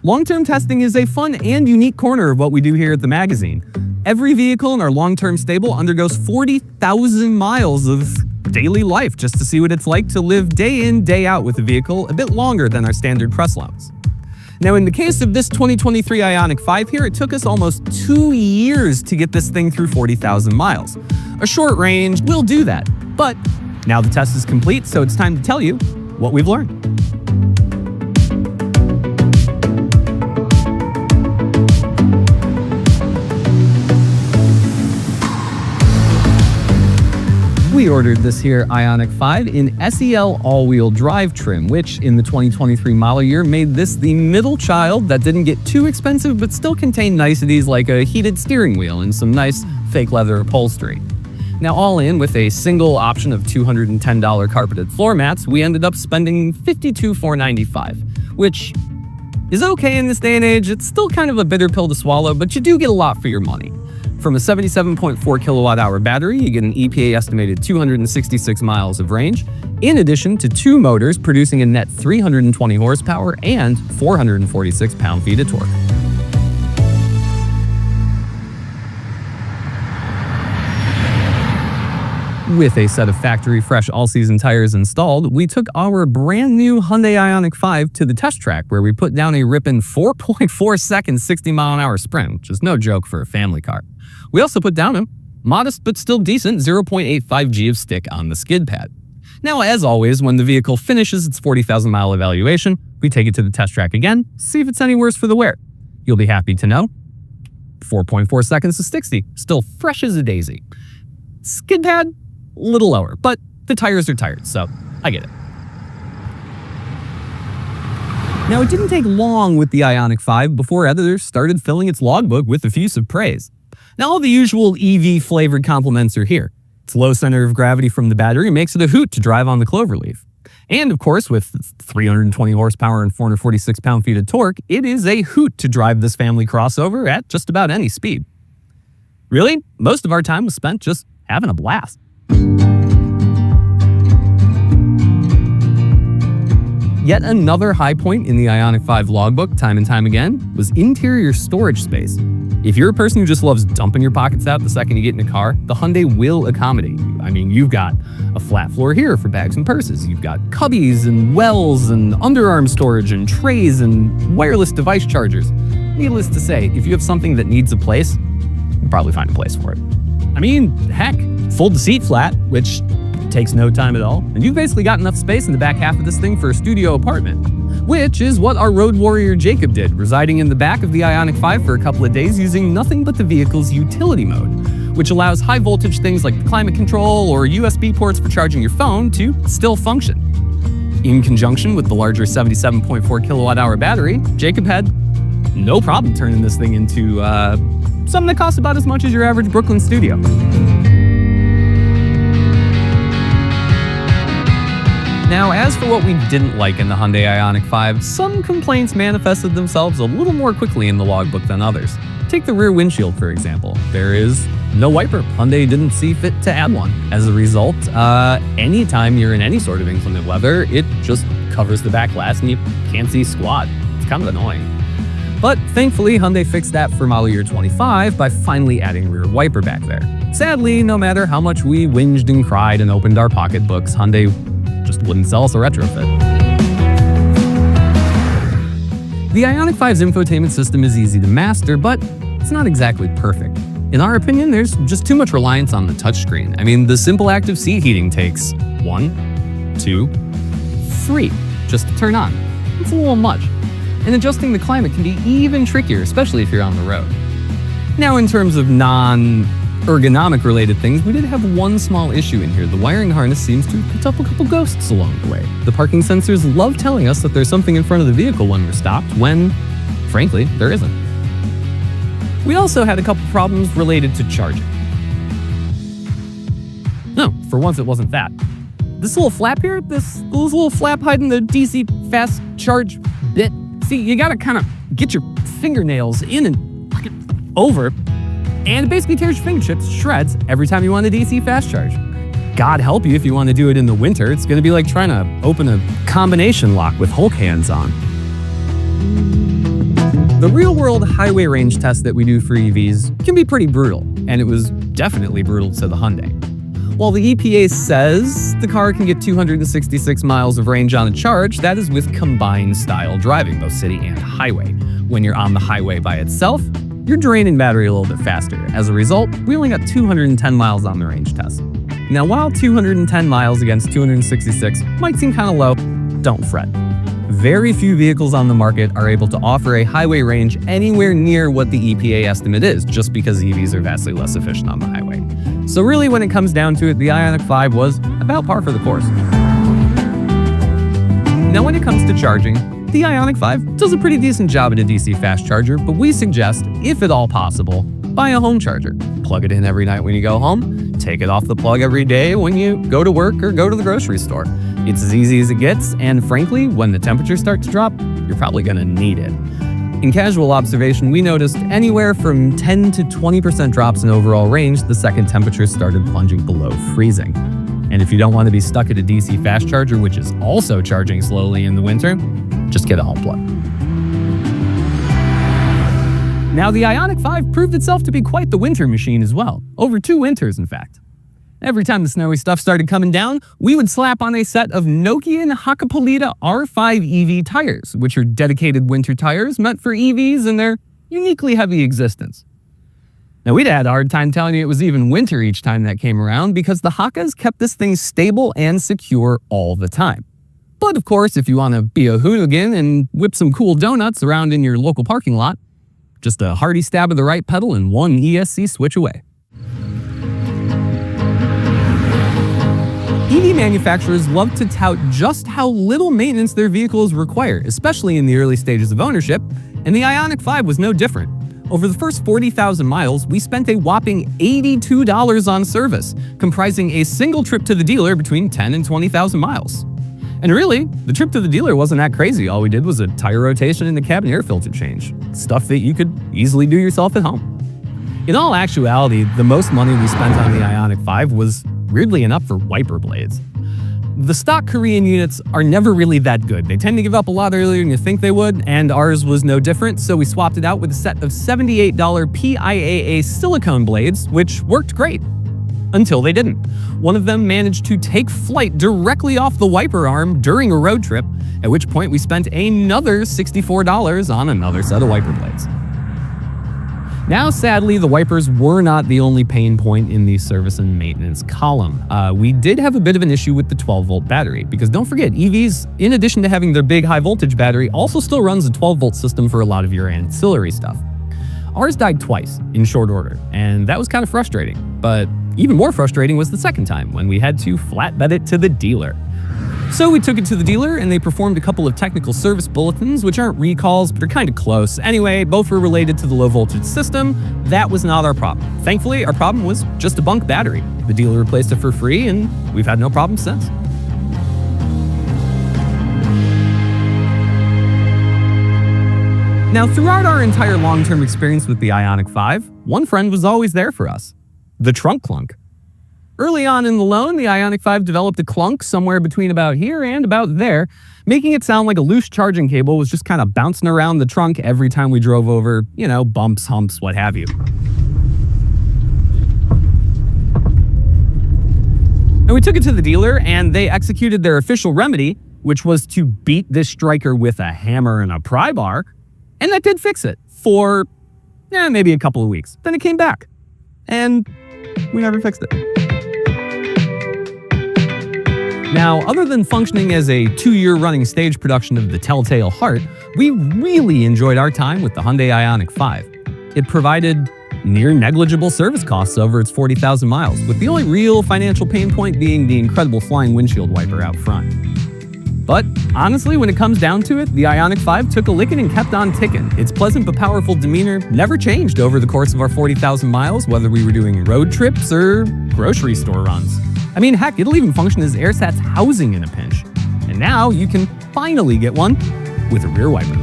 Long-term testing is a fun and unique corner of what we do here at the magazine. Every vehicle in our long-term stable undergoes 40,000 miles of daily life just to see what it's like to live day in, day out with a vehicle a bit longer than our standard press loans. Now, in the case of this 2023 IONIQ 5 here, it took us almost 2 years to get this thing through 40,000 miles. A short range will do that, but now the test is complete, so it's time to tell you what we've learned. We ordered this here IONIQ 5 in SEL all-wheel drive trim, which in the 2023 model year made this the middle child that didn't get too expensive but still contained niceties like a heated steering wheel and some nice fake leather upholstery. Now, all in with a single option of $210 carpeted floor mats, we ended up spending $52,495, which is okay in this day and age. It's still kind of a bitter pill to swallow, but you do get a lot for your money. From a 77.4 kilowatt-hour battery, you get an EPA-estimated 266 miles of range, in addition to 2 motors producing a net 320 horsepower and 446 pound-feet of torque. With a set of factory-fresh all-season tires installed, we took our brand-new Hyundai IONIQ 5 to the test track, where we put down a ripping 4.4-second 60-mile-an-hour sprint, which is no joke for a family car. We also put down a modest but still decent 0.85 G of stick on the skid pad. Now, as always, when the vehicle finishes its 40,000-mile evaluation, we take it to the test track again, see if it's any worse for the wear. You'll be happy to know 4.4 seconds to 60, still fresh as a daisy. Skid pad, a little lower, but the tires are tired, so I get it. Now, it didn't take long with the IONIQ 5 before editors started filling its logbook with effusive praise. Now, all the usual EV-flavored compliments are here. Its low center of gravity from the battery makes it a hoot to drive on the cloverleaf. And, of course, with 320 horsepower and 446 pound-feet of torque, it is a hoot to drive this family crossover at just about any speed. Really, most of our time was spent just having a blast. Yet another high point in the IONIQ 5 logbook, time and time again, was interior storage space. If you're a person who just loves dumping your pockets out the second you get in a car, the Hyundai will accommodate you. I mean, you've got a flat floor here for bags and purses. You've got cubbies and wells and underarm storage and trays and wireless device chargers. Needless to say, if you have something that needs a place, you'll probably find a place for it. I mean, heck, fold the seat flat, which takes no time at all, and you've basically got enough space in the back half of this thing for a studio apartment, which is what our road warrior Jacob did, residing in the back of the IONIQ 5 for a couple of days using nothing but the vehicle's utility mode, which allows high voltage things like climate control or USB ports for charging your phone to still function. In conjunction with the larger 77.4 kilowatt-hour battery, Jacob had no problem turning this thing into something that costs about as much as your average Brooklyn studio. Now, as for what we didn't like in the Hyundai IONIQ 5, some complaints manifested themselves a little more quickly in the logbook than others. Take the rear windshield, for example. There is no wiper. Hyundai didn't see fit to add one. As a result, anytime you're in any sort of inclement weather, it just covers the back glass and you can't see squat. It's kind of annoying. But thankfully, Hyundai fixed that for model year 25 by finally adding rear wiper back there. Sadly, no matter how much we whinged and cried and opened our pocketbooks, Hyundai just wouldn't sell us a retrofit. The IONIQ 5's infotainment system is easy to master, but it's not exactly perfect. In our opinion, there's just too much reliance on the touchscreen. I mean, the simple active seat heating takes 1, 2, 3 just to turn on. It's a little much. And adjusting the climate can be even trickier, especially if you're on the road. Now, in terms of non-ergonomic related things, we did have one small issue in here. The wiring harness seems to have picked up a couple ghosts along the way. The parking sensors love telling us that there's something in front of the vehicle when we're stopped, when, frankly, there isn't. We also had a couple problems related to charging. No, for once it wasn't that. This little flap here, this little flap hiding the DC fast charge bit, see, you gotta kind of get your fingernails in and puck it over, and it basically tears your fingertips to shreds every time you want a DC fast charge. God help you if you want to do it in the winter. It's gonna be like trying to open a combination lock with Hulk hands on. The real-world highway range test that we do for EVs can be pretty brutal, and it was definitely brutal to the Hyundai. While the EPA says the car can get 266 miles of range on a charge, that is with combined style driving, both city and highway. When you're on the highway by itself, you're draining battery a little bit faster. As a result, we only got 210 miles on the range test. Now, while 210 miles against 266 might seem kind of low, don't fret. Very few vehicles on the market are able to offer a highway range anywhere near what the EPA estimate is, just because EVs are vastly less efficient on the highway. So really, when it comes down to it, the IONIQ 5 was about par for the course. Now, when it comes to charging, the IONIQ 5 does a pretty decent job at a DC fast charger, but we suggest, if at all possible, buy a home charger. Plug it in every night when you go home, take it off the plug every day when you go to work or go to the grocery store. It's as easy as it gets, and frankly, when the temperatures start to drop, you're probably gonna need it. In casual observation, we noticed anywhere from 10 to 20% drops in overall range the second temperatures started plunging below freezing. And if you don't want to be stuck at a DC fast charger, which is also charging slowly in the winter, just get a home plug. Now, the IONIQ 5 proved itself to be quite the winter machine as well. Over 2 winters, in fact. Every time the snowy stuff started coming down, we would slap on a set of Nokian Hakkapeliitta R5 EV tires, which are dedicated winter tires meant for EVs and their uniquely heavy existence. Now, we'd had a hard time telling you it was even winter each time that came around because the Hakkas kept this thing stable and secure all the time. But of course, if you want to be a hooligan and whip some cool donuts around in your local parking lot, just a hearty stab of the right pedal and one ESC switch away. EV manufacturers love to tout just how little maintenance their vehicles require, especially in the early stages of ownership, and the IONIQ 5 was no different. Over the first 40,000 miles, we spent a whopping $82 on service, comprising a single trip to the dealer between 10 and 20,000 miles. And really, the trip to the dealer wasn't that crazy. All we did was a tire rotation and the cabin air filter change. Stuff that you could easily do yourself at home. In all actuality, the most money we spent on the IONIQ 5 was, weirdly enough, for wiper blades. The stock Korean units are never really that good. They tend to give up a lot earlier than you think they would, and ours was no different, so we swapped it out with a set of $78 PIAA silicone blades, which worked great. Until they didn't. One of them managed to take flight directly off the wiper arm during a road trip, at which point we spent another $64 on another set of wiper blades. Now, sadly, the wipers were not the only pain point in the service and maintenance column. We did have a bit of an issue with the 12-volt battery, because don't forget, EVs, in addition to having their big high-voltage battery, also still runs a 12-volt system for a lot of your ancillary stuff. Ours died twice in short order, and that was kind of frustrating. But even more frustrating was the second time, when we had to flatbed it to the dealer. So we took it to the dealer, and they performed a couple of technical service bulletins, which aren't recalls, but are kind of close. Anyway, both were related to the low-voltage system. That was not our problem. Thankfully, our problem was just a bunk battery. The dealer replaced it for free, and we've had no problem since. Now, throughout our entire long-term experience with the IONIQ 5, one friend was always there for us: the trunk clunk. Early on in the loan, the IONIQ 5 developed a clunk somewhere between about here and about there, making it sound like a loose charging cable was just kind of bouncing around the trunk every time we drove over, bumps, humps, what have you. And we took it to the dealer, and they executed their official remedy, which was to beat this striker with a hammer and a pry bar, and that did fix it for maybe a couple of weeks. Then it came back, and we never fixed it. Now, other than functioning as a 2-year running stage production of The Telltale Heart, we really enjoyed our time with the Hyundai IONIQ 5. It provided near negligible service costs over its 40,000 miles, with the only real financial pain point being the incredible flying windshield wiper out front. But honestly, when it comes down to it, the IONIQ 5 took a licking and kept on ticking. Its pleasant but powerful demeanor never changed over the course of our 40,000 miles, whether we were doing road trips or grocery store runs. I mean, heck, it'll even function as AirSat's housing in a pinch. And now you can finally get one with a rear wiper.